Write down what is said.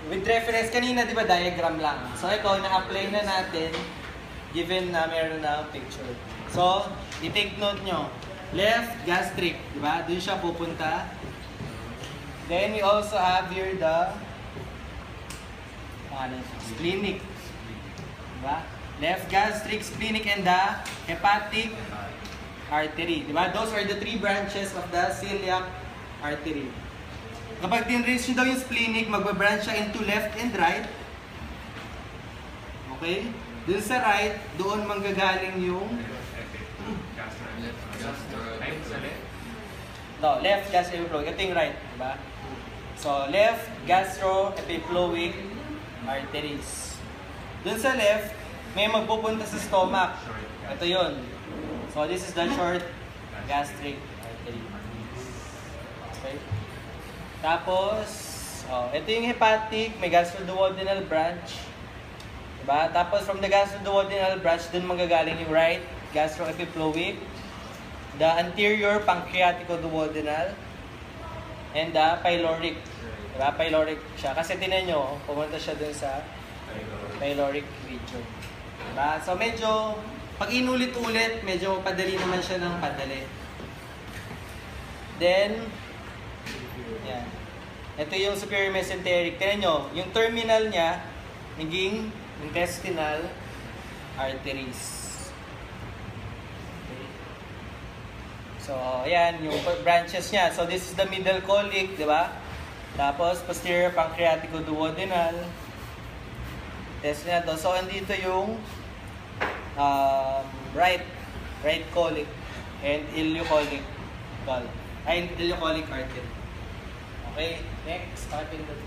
with reference, kanina di ba diagram lang. So ito, na-apply na natin given na meron na picture. So, i-take note nyo. Left gastric, di ba? Doon siya pupunta. Then we also have here the splenic. Di ba? Left gastric, splenic, and the hepatic artery. Di ba? Those are the three branches of the celiac artery. Kapag din-reach nyo daw yung splenic, magbabranch siya into left and right. Okay? Dun sa right, doon manggagaling yung left gastroepiploic. Ito yung right, diba? So, left gastroepiploic arteries. Dun sa left, may magpupunta sa stomach. Ito yun. So, this is the short gastric artery. Okay? Tapos, ito yung hepatic, may gastroduodenal branch. Diba? Tapos, from the gastroduodenal branch, dun manggagaling yung right gastroepiploic, the anterior pancreaticoduodenal, and the pyloric. Diba? Pyloric siya. Kasi tinan nyo, pumunta siya dun sa pyloric region. Diba? So, medyo, pag inulit-ulit, medyo padali naman siya ng padali. Then, yan. Ito yung superior mesenteric. Tignan nyo, yung terminal niya, naging intestinal arteries. Okay. So, ayan, yung branches niya. So, this is the middle colic, di ba? Tapos, posterior pancreaticoduodenal. Test niya to. So, andito yung right colic and ileocolic valve. Ay, ileocolic artery. Okay, next, starting the